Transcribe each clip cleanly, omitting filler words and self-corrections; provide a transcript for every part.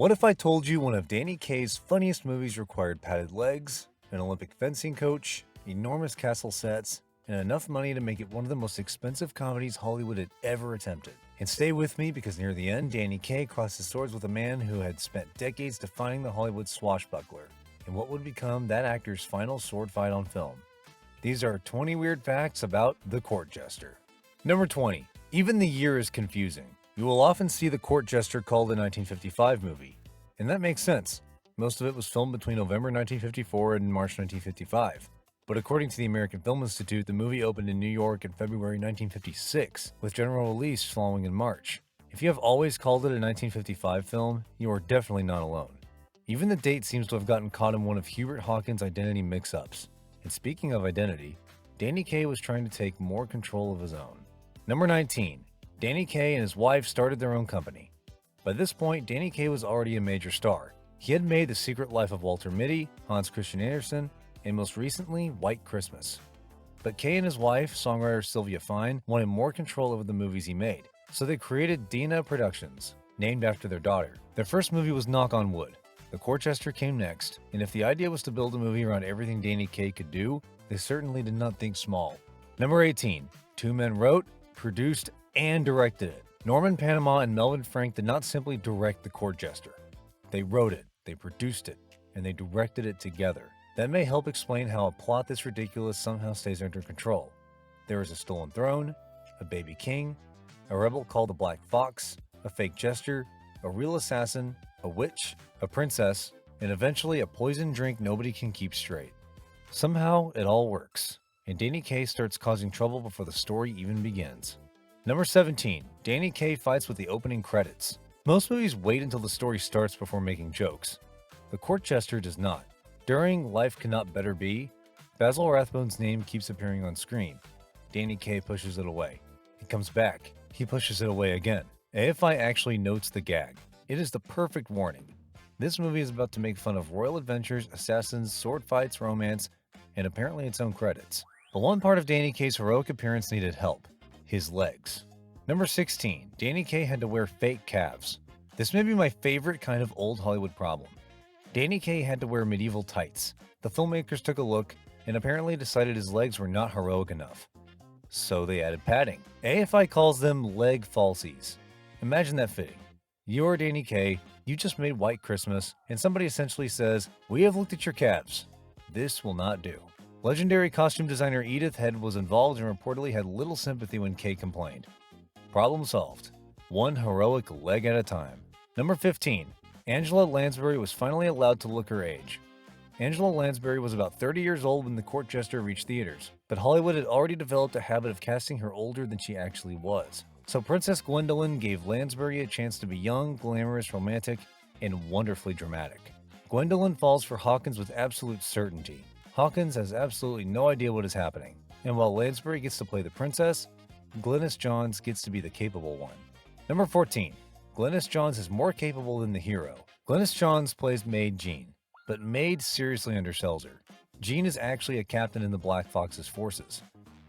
What if I told you one of Danny Kaye's funniest movies required padded legs, an Olympic fencing coach, enormous castle sets, and enough money to make it one of the most expensive comedies Hollywood had ever attempted? And stay with me because near the end, Danny Kaye crosses swords with a man who had spent decades defining the Hollywood swashbuckler in what would become that actor's final sword fight on film. These are 20 weird facts about The Court Jester. Number 20. Even the year is confusing. You will often see The Court Jester called a 1955 movie, and that makes sense. Most of it was filmed between November 1954 and March 1955. But according to the American Film Institute, the movie opened in New York in February 1956, with general release following in March. If you have always called it a 1955 film, you are definitely not alone. Even the date seems to have gotten caught in one of Hubert Hawkins' identity mix-ups. And speaking of identity, Danny Kaye was trying to take more control of his own. Number 19. Danny Kaye and his wife started their own company. By this point, Danny Kaye was already a major star. He had made The Secret Life of Walter Mitty, Hans Christian Andersen, and most recently, White Christmas. But Kaye and his wife, songwriter Sylvia Fine, wanted more control over the movies he made, so they created Dina Productions, named after their daughter. Their first movie was Knock on Wood. The Court Jester came next, and if the idea was to build a movie around everything Danny Kaye could do, they certainly did not think small. Number 18. Two men wrote, produced, and directed it. Norman Panama and Melvin Frank did not simply direct The Court Jester. They wrote it, they produced it, and they directed it together. That may help explain how a plot this ridiculous somehow stays under control. There is a stolen throne, a baby king, a rebel called the Black Fox, a fake jester, a real assassin, a witch, a princess, and eventually a poison drink nobody can keep straight. Somehow, it all works, and Danny Kaye starts causing trouble before the story even begins. Number 17. Danny Kaye fights with the opening credits. Most movies wait until the story starts before making jokes. The Court Jester does not. During Life Cannot Better Be, Basil Rathbone's name keeps appearing on screen. Danny Kaye pushes it away. It comes back. He pushes it away again. AFI actually notes the gag. It is the perfect warning. This movie is about to make fun of royal adventures, assassins, sword fights, romance, and apparently its own credits. But one part of Danny Kaye's heroic appearance needed help. His legs. Number 16. Danny Kaye had to wear fake calves. This may be my favorite kind of old Hollywood problem. Danny Kaye had to wear medieval tights. The filmmakers took a look and apparently decided his legs were not heroic enough. So they added padding. AFI calls them leg falsies. Imagine that fitting. You're Danny Kaye, you just made White Christmas, and somebody essentially says, "We have looked at your calves. This will not do." Legendary costume designer Edith Head was involved and reportedly had little sympathy when Kaye complained. Problem solved. One heroic leg at a time. Number 15. Angela Lansbury was finally allowed to look her age. Angela Lansbury was about 30 years old when The Court Jester reached theaters, but Hollywood had already developed a habit of casting her older than she actually was. So Princess Gwendolyn gave Lansbury a chance to be young, glamorous, romantic, and wonderfully dramatic. Gwendolyn falls for Hawkins with absolute certainty. Hawkins has absolutely no idea what is happening, and while Lansbury gets to play the princess, Glynis Johns gets to be the capable one. Number 14. Glynis Johns is more capable than the hero. Glynis Johns plays Maid Jean, but Maid seriously undersells her. Jean is actually a captain in the Black Fox's forces.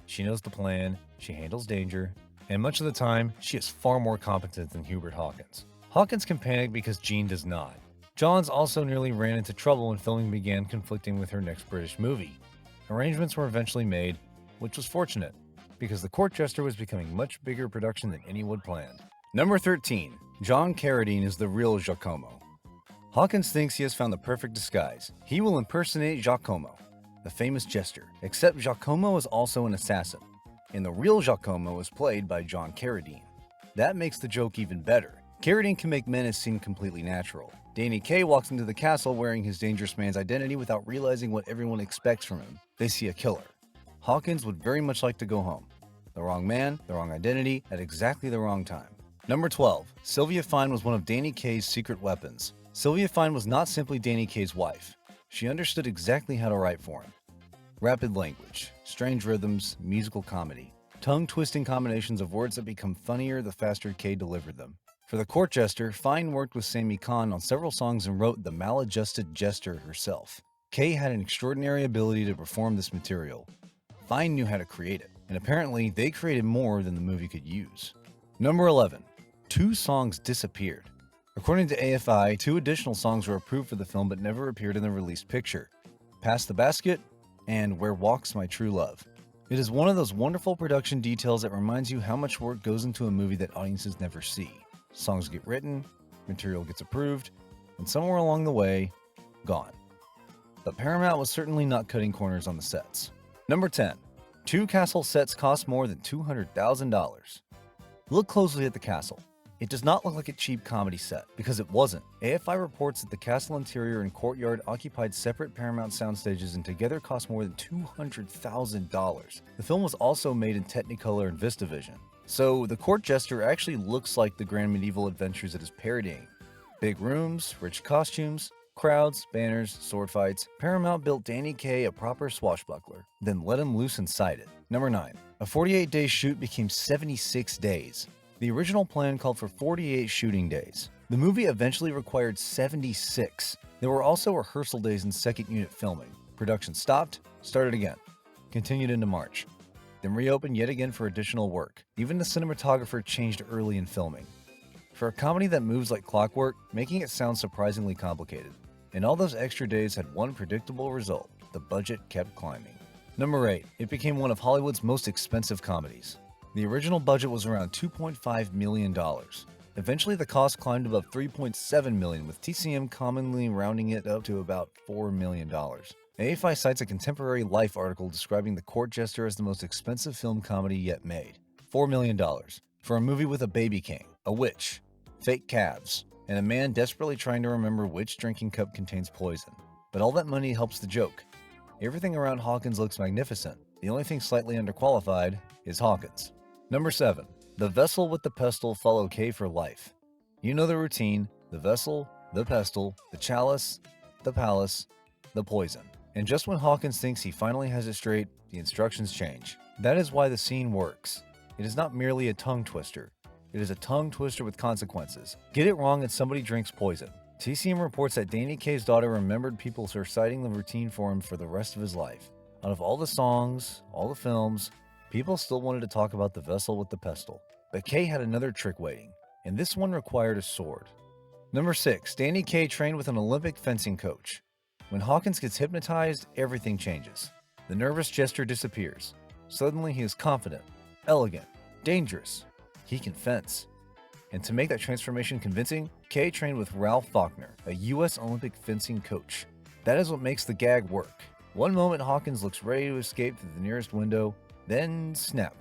She knows the plan, she handles danger, and much of the time, she is far more competent than Hubert Hawkins. Hawkins can panic because Jean does not. Johns also nearly ran into trouble when filming began conflicting with her next British movie. Arrangements were eventually made, which was fortunate, because The Court Jester was becoming a much bigger production than anyone planned. Number 13. John Carradine is the real Giacomo. Hawkins thinks he has found the perfect disguise. He will impersonate Giacomo, the famous jester, except Giacomo is also an assassin, and the real Giacomo is played by John Carradine. That makes the joke even better. Carradine can make menace seem completely natural. Danny Kaye walks into the castle wearing his dangerous man's identity without realizing what everyone expects from him. They see a killer. Hawkins would very much like to go home. The wrong man, the wrong identity, at exactly the wrong time. Number 12. Sylvia Fine was one of Danny Kaye's secret weapons. Sylvia Fine was not simply Danny Kaye's wife. She understood exactly how to write for him. Rapid language, strange rhythms, musical comedy, tongue-twisting combinations of words that become funnier the faster Kaye delivered them. For The Court Jester, Fine worked with Sammy Kahn on several songs and wrote the maladjusted jester herself. Kaye had an extraordinary ability to perform this material. Fine knew how to create it, and apparently they created more than the movie could use. Number 11. Two songs disappeared. According to AFI, 2 additional songs were approved for the film but never appeared in the released picture: Pass the Basket and Where Walks My True Love. It is one of those wonderful production details that reminds you how much work goes into a movie that audiences never see. Songs get written, material gets approved, and somewhere along the way, gone. But Paramount was certainly not cutting corners on the sets. Number 10. 2 castle sets cost more than $200,000. Look closely at the castle. It does not look like a cheap comedy set, because it wasn't. AFI reports that the castle interior and courtyard occupied separate Paramount sound stages and together cost more than $200,000. The film was also made in Technicolor and VistaVision. So the Court Jester actually looks like the grand medieval adventures it is parodying. Big rooms, rich costumes, crowds, banners, sword fights. Paramount built Danny Kaye a proper swashbuckler, then let him loose inside it. Number 9. A 48-day shoot became 76 days. The original plan called for 48 shooting days. The movie eventually required 76. There were also rehearsal days and second unit filming. Production stopped, started again, continued into March, then reopened yet again for additional work. Even the cinematographer changed early in filming. For a comedy that moves like clockwork, making it sound surprisingly complicated. And all those extra days had one predictable result: the budget kept climbing. Number 8. It became one of Hollywood's most expensive comedies. The original budget was around $2.5 million. Eventually, the cost climbed above $3.7 million, with TCM commonly rounding it up to about $4 million. AFI cites a contemporary Life article describing The Court Jester as the most expensive film comedy yet made. $4 million. For a movie with a baby king, a witch, fake calves, and a man desperately trying to remember which drinking cup contains poison. But all that money helps the joke. Everything around Hawkins looks magnificent. The only thing slightly underqualified is Hawkins. Number 7. The vessel with the pestle follow Kaye for life. You know the routine: the vessel, the pestle, the chalice, the palace, the poison. And just when Hawkins thinks he finally has it straight, the instructions change. That is why the scene works. It is not merely a tongue twister. It is a tongue twister with consequences. Get it wrong and somebody drinks poison. TCM reports that Danny Kaye's daughter remembered people reciting the routine for him for the rest of his life. Out of all the songs, all the films, people still wanted to talk about the vessel with the pestle. But Kaye had another trick waiting, and this one required a sword. Number 6. Danny Kaye trained with an Olympic fencing coach. When Hawkins gets hypnotized, everything changes. The nervous jester disappears. Suddenly he is confident, elegant, dangerous. He can fence. And to make that transformation convincing, Kaye trained with Ralph Faulkner, a U.S. Olympic fencing coach. That is what makes the gag work. One moment Hawkins looks ready to escape through the nearest window, then snap.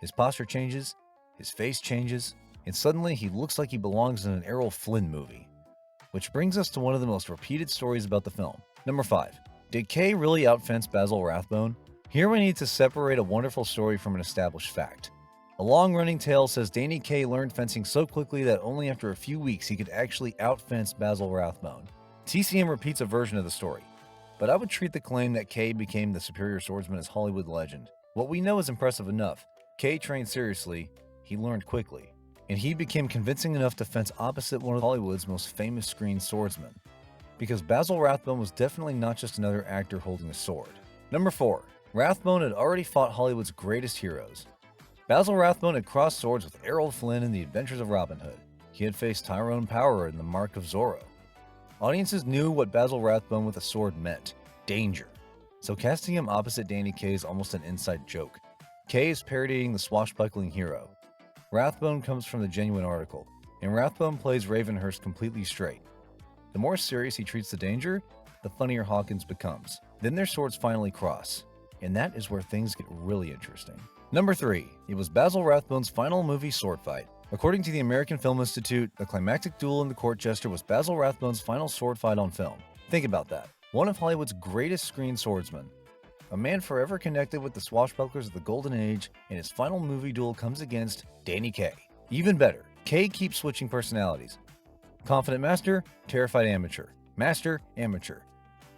His posture changes, his face changes, and suddenly he looks like he belongs in an Errol Flynn movie. Which brings us to one of the most repeated stories about the film. Number 5. Did Kaye really outfence Basil Rathbone? Here we need to separate a wonderful story from an established fact. A long-running tale says Danny Kaye learned fencing so quickly that only after a few weeks he could actually outfence Basil Rathbone. TCM repeats a version of the story, but I would treat the claim that Kaye became the superior swordsman as Hollywood legend. What we know is impressive enough. Kaye trained seriously, he learned quickly, and he became convincing enough to fence opposite one of Hollywood's most famous screen swordsmen. Because Basil Rathbone was definitely not just another actor holding a sword. Number 4. Rathbone had already fought Hollywood's greatest heroes. Basil Rathbone had crossed swords with Errol Flynn in The Adventures of Robin Hood. He had faced Tyrone Power in The Mark of Zorro. Audiences knew what Basil Rathbone with a sword meant: danger. So casting him opposite Danny Kaye is almost an inside joke. Kaye is parodying the swashbuckling hero. Rathbone comes from the genuine article, and Rathbone plays Ravenhurst completely straight. The more serious he treats the danger, the funnier Hawkins becomes. Then their swords finally cross, and that is where things get really interesting. Number 3. It was Basil Rathbone's final movie sword fight. According to the American Film Institute, the climactic duel in The Court Jester was Basil Rathbone's final sword fight on film. Think about that. One of Hollywood's greatest screen swordsmen. A man forever connected with the swashbucklers of the Golden Age, and his final movie duel comes against Danny Kaye. Even better, Kaye keeps switching personalities. Confident master, terrified amateur. Master, amateur.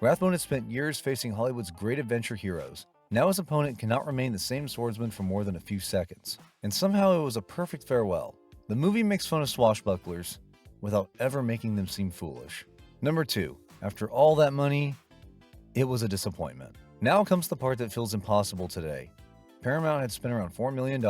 Rathbone had spent years facing Hollywood's great adventure heroes. Now his opponent cannot remain the same swordsman for more than a few seconds. And somehow it was a perfect farewell. The movie makes fun of swashbucklers without ever making them seem foolish. Number 2. After all that money, it was a disappointment. Now comes the part that feels impossible today. Paramount had spent around $4 million,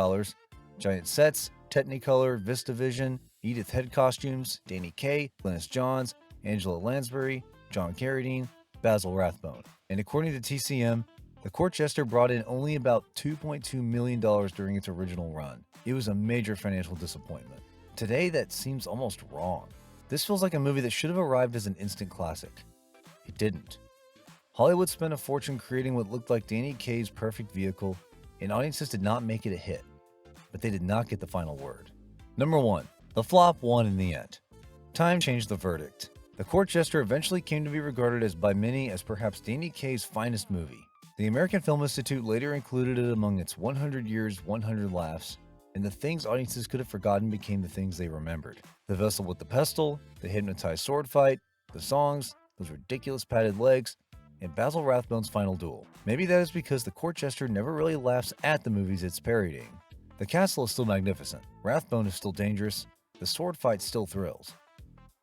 giant sets, Technicolor, VistaVision, Edith Head costumes, Danny Kaye, Glynis Johns, Angela Lansbury, John Carradine, Basil Rathbone. And according to TCM, the Court Jester brought in only about $2.2 million during its original run. It was a major financial disappointment. Today, that seems almost wrong. This feels like a movie that should have arrived as an instant classic. It didn't. Hollywood spent a fortune creating what looked like Danny Kaye's perfect vehicle, and audiences did not make it a hit. But they did not get the final word. Number 1. The flop won in the end. Time changed the verdict. The Court Jester eventually came to be regarded as by many as perhaps Danny Kaye's finest movie. The American Film Institute later included it among its 100 Years, 100 Laughs, and the things audiences could have forgotten became the things they remembered. The vessel with the pestle, the hypnotized sword fight, the songs, those ridiculous padded legs, and Basil Rathbone's final duel. Maybe that is because the Court Jester never really laughs at the movies it's parodying. The castle is still magnificent, Rathbone is still dangerous, the sword fight still thrills.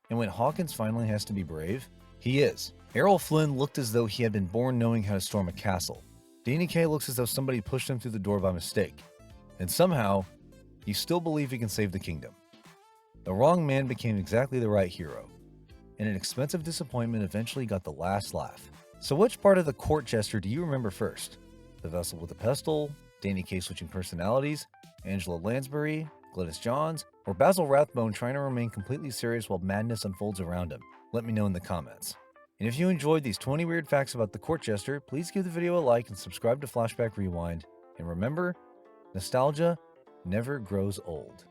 And when Hawkins finally has to be brave, he is. Errol Flynn looked as though he had been born knowing how to storm a castle. Danny Kaye looks as though somebody pushed him through the door by mistake. And somehow, you still believe he can save the kingdom. The wrong man became exactly the right hero. And an expensive disappointment eventually got the last laugh. So which part of the Court Jester do you remember first? The vessel with the pestle, Danny Kaye switching personalities, Angela Lansbury, Glynis Johns, or Basil Rathbone trying to remain completely serious while madness unfolds around him? Let me know in the comments. And if you enjoyed these 20 weird facts about the Court Jester, please give the video a like and subscribe to Flashback Rewind. And remember, nostalgia never grows old.